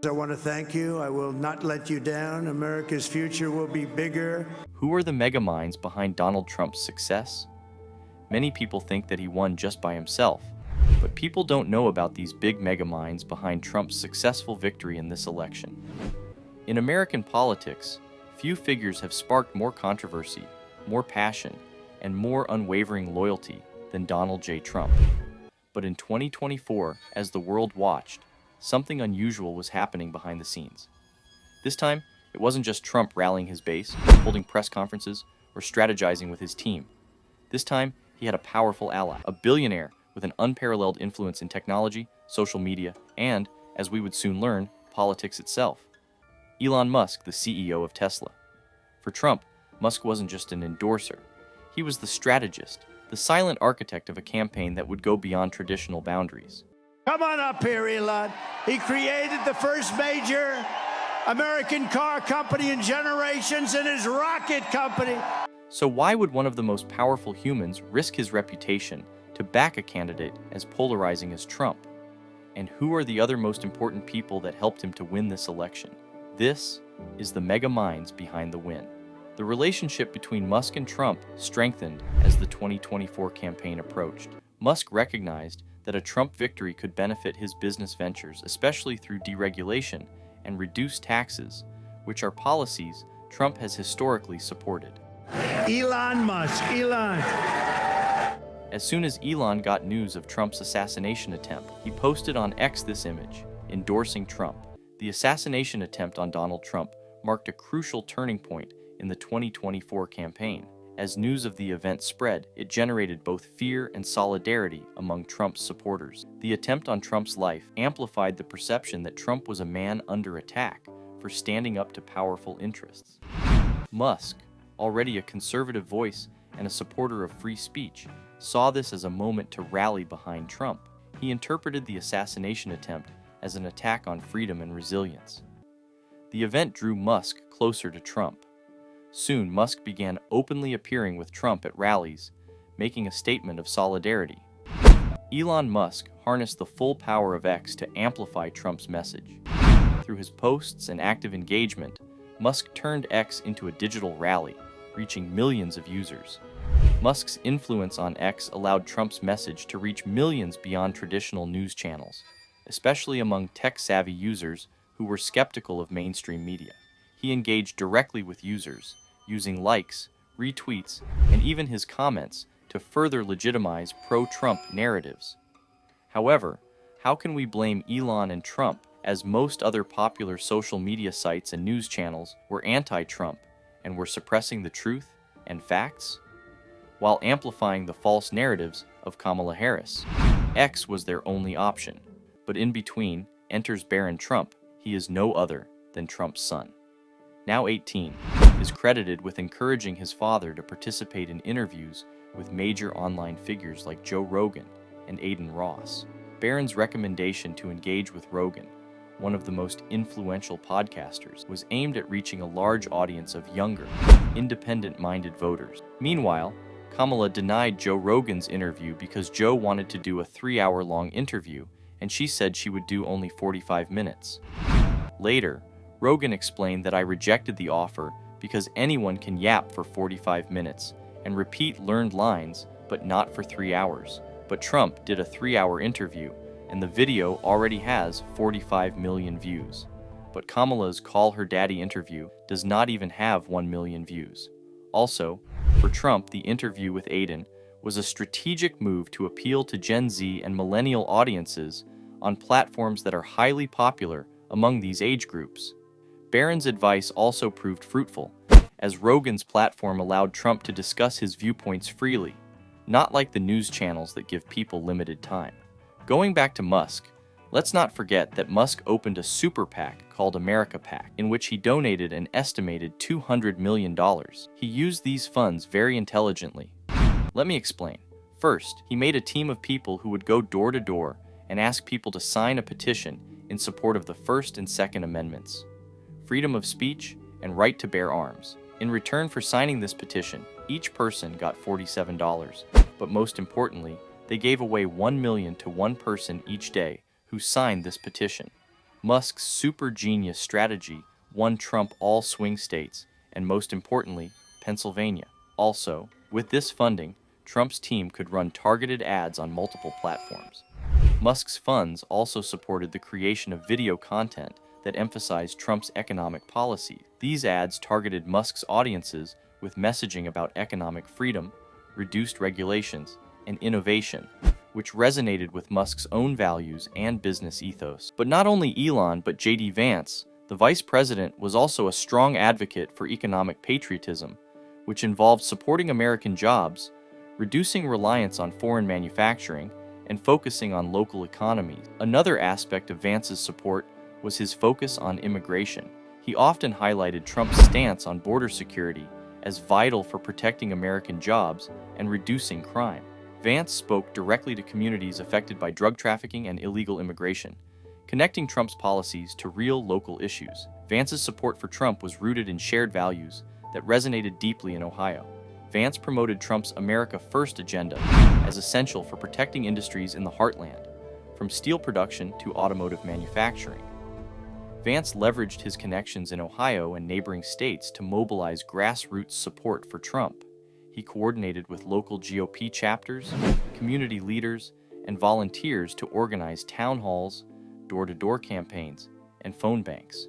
I want to thank you. I will not let you down. America's future will be bigger. Who are the mega minds behind Donald Trump's success? Many people think that he won just by himself, but people don't know about these big mega minds behind Trump's successful victory in this election. In American politics, few figures have sparked more controversy, more passion, and more unwavering loyalty than Donald J. Trump. But in 2024, as the world watched, something unusual was happening behind the scenes. This time, it wasn't just Trump rallying his base, holding press conferences, or strategizing with his team. This time, he had a powerful ally, a billionaire with an unparalleled influence in technology, social media, and, as we would soon learn, politics itself. Elon Musk, the CEO of Tesla. For Trump, Musk wasn't just an endorser. He was the strategist, the silent architect of a campaign that would go beyond traditional boundaries. Come on up here, Elon. He created the first major American car company in generations and his rocket company. So why would one of the most powerful humans risk his reputation to back a candidate as polarizing as Trump? And who are the other most important people that helped him to win this election? This is the mega minds behind the win. The relationship between Musk and Trump strengthened as the 2024 campaign approached. Musk recognized that a Trump victory could benefit his business ventures, especially through deregulation and reduced taxes, which are policies Trump has historically supported. Elon Musk, Elon. As soon as Elon got news of Trump's assassination attempt, he posted on X this image, endorsing Trump. The assassination attempt on Donald Trump marked a crucial turning point in the 2024 campaign. As news of the event spread, it generated both fear and solidarity among Trump's supporters. The attempt on Trump's life amplified the perception that Trump was a man under attack for standing up to powerful interests. Musk, already a conservative voice and a supporter of free speech, saw this as a moment to rally behind Trump. He interpreted the assassination attempt as an attack on freedom and resilience. The event drew Musk closer to Trump. Soon, Musk began openly appearing with Trump at rallies, making a statement of solidarity. Elon Musk harnessed the full power of X to amplify Trump's message. Through his posts and active engagement, Musk turned X into a digital rally, reaching millions of users. Musk's influence on X allowed Trump's message to reach millions beyond traditional news channels, especially among tech-savvy users who were skeptical of mainstream media. He engaged directly with users, using likes, retweets, and even his comments to further legitimize pro-Trump narratives. However, how can we blame Elon and Trump, as most other popular social media sites and news channels were anti-Trump and were suppressing the truth and facts, while amplifying the false narratives of Kamala Harris? X was their only option, but in between enters Barron Trump. He is no other than Trump's son. Now 18, is credited with encouraging his father to participate in interviews with major online figures like Joe Rogan and Adin Ross. Barron's recommendation to engage with Rogan, one of the most influential podcasters, was aimed at reaching a large audience of younger, independent-minded voters. Meanwhile, Kamala denied Joe Rogan's interview because Joe wanted to do a 3-hour-long interview, and she said she would do only 45 minutes. Later, Rogan explained that I rejected the offer because anyone can yap for 45 minutes and repeat learned lines, but not for 3 hours. But Trump did a 3-hour interview, and the video already has 45 million views. But Kamala's Call Her Daddy interview does not even have 1 million views. Also, for Trump, the interview with Adin was a strategic move to appeal to Gen Z and millennial audiences on platforms that are highly popular among these age groups. Barron's advice also proved fruitful, as Rogan's platform allowed Trump to discuss his viewpoints freely, not like the news channels that give people limited time. Going back to Musk, let's not forget that Musk opened a super PAC called America PAC, in which he donated an estimated $200 million. He used these funds very intelligently. Let me explain. First, he made a team of people who would go door to door and ask people to sign a petition in support of the First and Second Amendments, freedom of speech, and right to bear arms. In return for signing this petition, each person got $47, but most importantly, they gave away $1 million to one person each day who signed this petition. Musk's super genius strategy won Trump all swing states, and most importantly, Pennsylvania. Also, with this funding, Trump's team could run targeted ads on multiple platforms. Musk's funds also supported the creation of video content that emphasized Trump's economic policy. These ads targeted Musk's audiences with messaging about economic freedom, reduced regulations, and innovation, which resonated with Musk's own values and business ethos. But not only Elon, but J.D. Vance, the vice president, was also a strong advocate for economic patriotism, which involved supporting American jobs, reducing reliance on foreign manufacturing, and focusing on local economies. Another aspect of Vance's support was his focus on immigration. He often highlighted Trump's stance on border security as vital for protecting American jobs and reducing crime. Vance spoke directly to communities affected by drug trafficking and illegal immigration, connecting Trump's policies to real local issues. Vance's support for Trump was rooted in shared values that resonated deeply in Ohio. Vance promoted Trump's America First agenda as essential for protecting industries in the heartland, from steel production to automotive manufacturing. Vance leveraged his connections in Ohio and neighboring states to mobilize grassroots support for Trump. He coordinated with local GOP chapters, community leaders, and volunteers to organize town halls, door-to-door campaigns, and phone banks.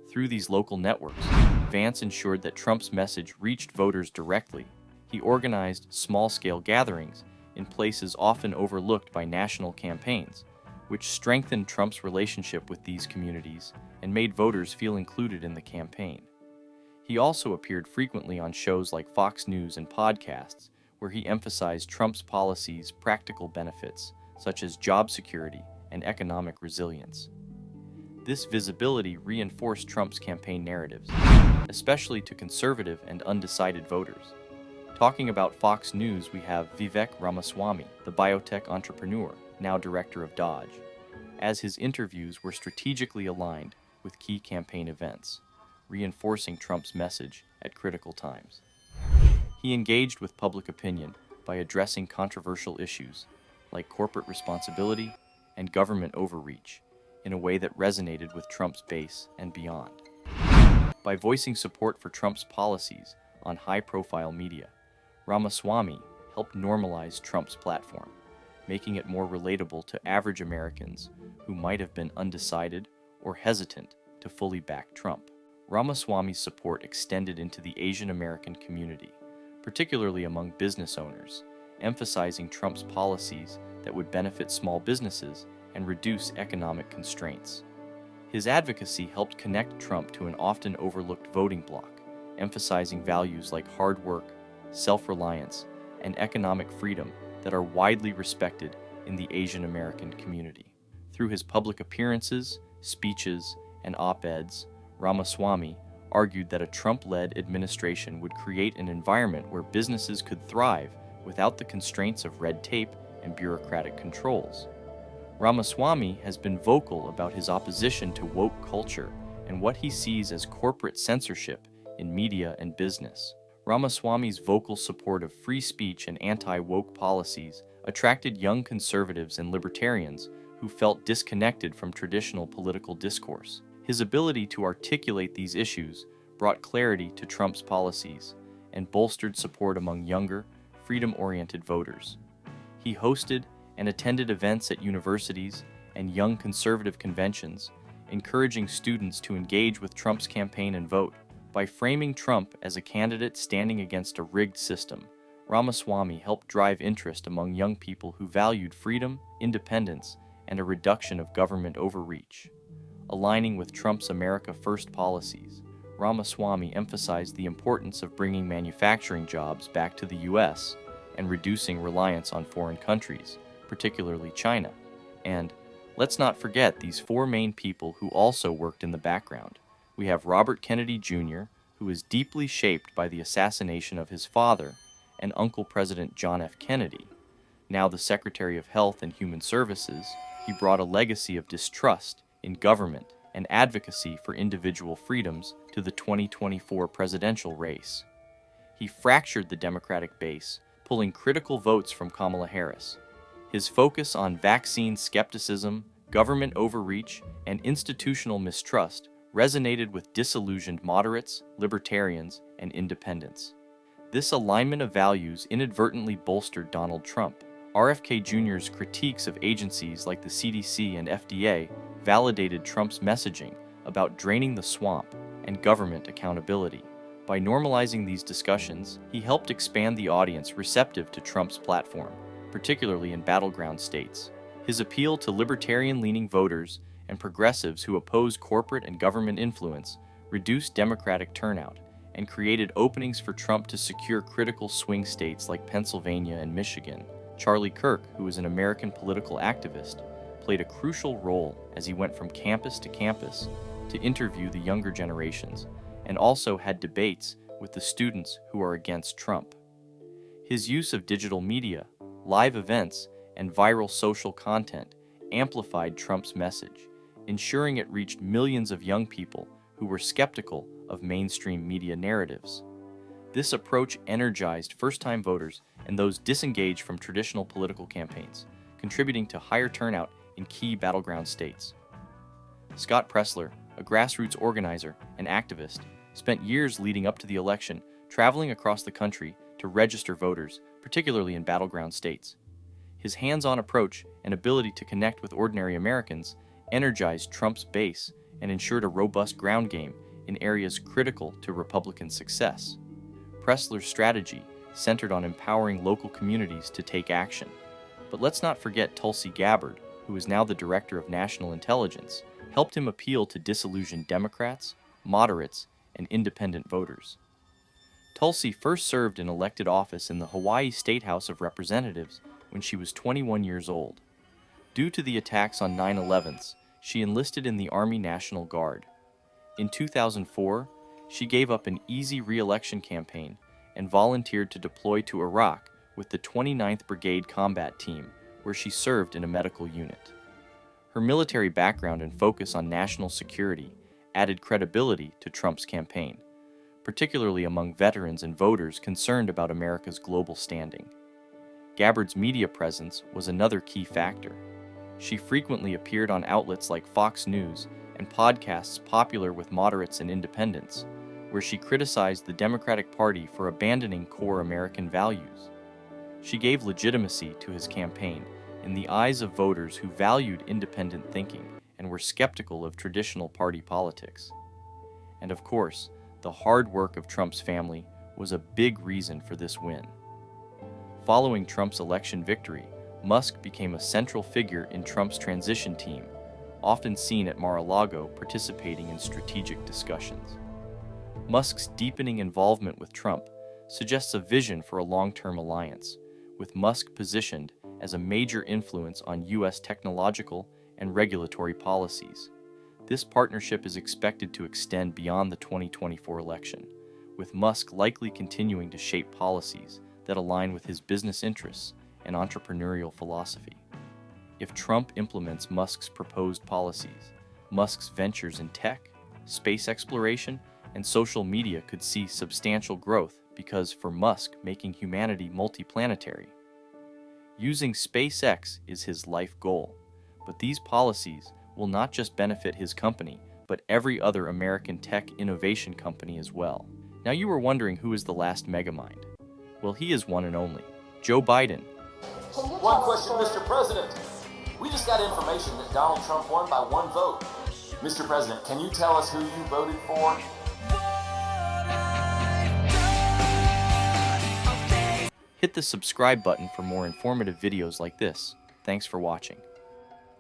Through these local networks, Vance ensured that Trump's message reached voters directly. He organized small-scale gatherings in places often overlooked by national campaigns, which strengthened Trump's relationship with these communities and made voters feel included in the campaign. He also appeared frequently on shows like Fox News and podcasts, where he emphasized Trump's policies' practical benefits, such as job security and economic resilience. This visibility reinforced Trump's campaign narratives, especially to conservative and undecided voters. Talking about Fox News, we have Vivek Ramaswamy, the biotech entrepreneur, now director of Dodge, as his interviews were strategically aligned with key campaign events, reinforcing Trump's message at critical times. He engaged with public opinion by addressing controversial issues like corporate responsibility and government overreach in a way that resonated with Trump's base and beyond. By voicing support for Trump's policies on high-profile media, Ramaswamy helped normalize Trump's platform, making it more relatable to average Americans who might have been undecided or hesitant to fully back Trump. Ramaswamy's support extended into the Asian American community, particularly among business owners, emphasizing Trump's policies that would benefit small businesses and reduce economic constraints. His advocacy helped connect Trump to an often overlooked voting bloc, emphasizing values like hard work, self-reliance, and economic freedom that are widely respected in the Asian American community. Through his public appearances, speeches, and op-eds, Ramaswamy argued that a Trump-led administration would create an environment where businesses could thrive without the constraints of red tape and bureaucratic controls. Ramaswamy has been vocal about his opposition to woke culture and what he sees as corporate censorship in media and business. Ramaswamy's vocal support of free speech and anti-woke policies attracted young conservatives and libertarians who felt disconnected from traditional political discourse. His ability to articulate these issues brought clarity to Trump's policies and bolstered support among younger, freedom-oriented voters. He hosted and attended events at universities and young conservative conventions, encouraging students to engage with Trump's campaign and vote. By framing Trump as a candidate standing against a rigged system, Ramaswamy helped drive interest among young people who valued freedom, independence, and a reduction of government overreach. Aligning with Trump's America First policies, Ramaswamy emphasized the importance of bringing manufacturing jobs back to the U.S. and reducing reliance on foreign countries, particularly China. And let's not forget these four main people who also worked in the background. We have Robert Kennedy Jr., who was deeply shaped by the assassination of his father and Uncle President John F. Kennedy. Now the Secretary of Health and Human Services, he brought a legacy of distrust in government and advocacy for individual freedoms to the 2024 presidential race. He fractured the Democratic base, pulling critical votes from Kamala Harris. His focus on vaccine skepticism, government overreach, and institutional mistrust resonated with disillusioned moderates, libertarians, and independents. This alignment of values inadvertently bolstered Donald Trump. RFK Jr.'s critiques of agencies like the CDC and FDA validated Trump's messaging about draining the swamp and government accountability. By normalizing these discussions, he helped expand the audience receptive to Trump's platform, particularly in battleground states. His appeal to libertarian-leaning voters and progressives who oppose corporate and government influence reduced Democratic turnout and created openings for Trump to secure critical swing states like Pennsylvania and Michigan. Charlie Kirk, who is an American political activist, played a crucial role as he went from campus to interview the younger generations, and also had debates with the students who are against Trump. His use of digital media, live events, and viral social content amplified Trump's message, ensuring it reached millions of young people who were skeptical of mainstream media narratives. This approach energized first-time voters and those disengaged from traditional political campaigns, contributing to higher turnout in key battleground states. Scott Presler, a grassroots organizer and activist, spent years leading up to the election traveling across the country to register voters, particularly in battleground states. His hands-on approach and ability to connect with ordinary Americans energized Trump's base and ensured a robust ground game in areas critical to Republican success. Presler's strategy centered on empowering local communities to take action. But let's not forget Tulsi Gabbard, who is now the Director of National Intelligence, helped him appeal to disillusioned Democrats, moderates, and independent voters. Tulsi first served in elected office in the Hawaii State House of Representatives when she was 21 years old. Due to the attacks on 9/11s, she enlisted in the Army National Guard. In 2004, she gave up an easy re-election campaign and volunteered to deploy to Iraq with the 29th Brigade Combat Team, where she served in a medical unit. Her military background and focus on national security added credibility to Trump's campaign, particularly among veterans and voters concerned about America's global standing. Gabbard's media presence was another key factor. She frequently appeared on outlets like Fox News and podcasts popular with moderates and independents, where she criticized the Democratic Party for abandoning core American values. She gave legitimacy to his campaign in the eyes of voters who valued independent thinking and were skeptical of traditional party politics. And of course, the hard work of Trump's family was a big reason for this win. Following Trump's election victory, Musk became a central figure in Trump's transition team, often seen at Mar-a-Lago participating in strategic discussions. Musk's deepening involvement with Trump suggests a vision for a long-term alliance, with Musk positioned as a major influence on U.S. technological and regulatory policies. This partnership is expected to extend beyond the 2024 election, with Musk likely continuing to shape policies that align with his business interests and entrepreneurial philosophy. If Trump implements Musk's proposed policies, Musk's ventures in tech, space exploration, and social media could see substantial growth because for Musk, making humanity multiplanetary. Using SpaceX is his life goal, but these policies will not just benefit his company, but every other American tech innovation company as well. Now you were wondering who is the last megamind. Well, he is one and only, Joe Biden. One question, Mr. President. We just got information that Donald Trump won by one vote. Mr. President, can you tell us who you voted for? Hit the subscribe button for more informative videos like this. Thanks for watching.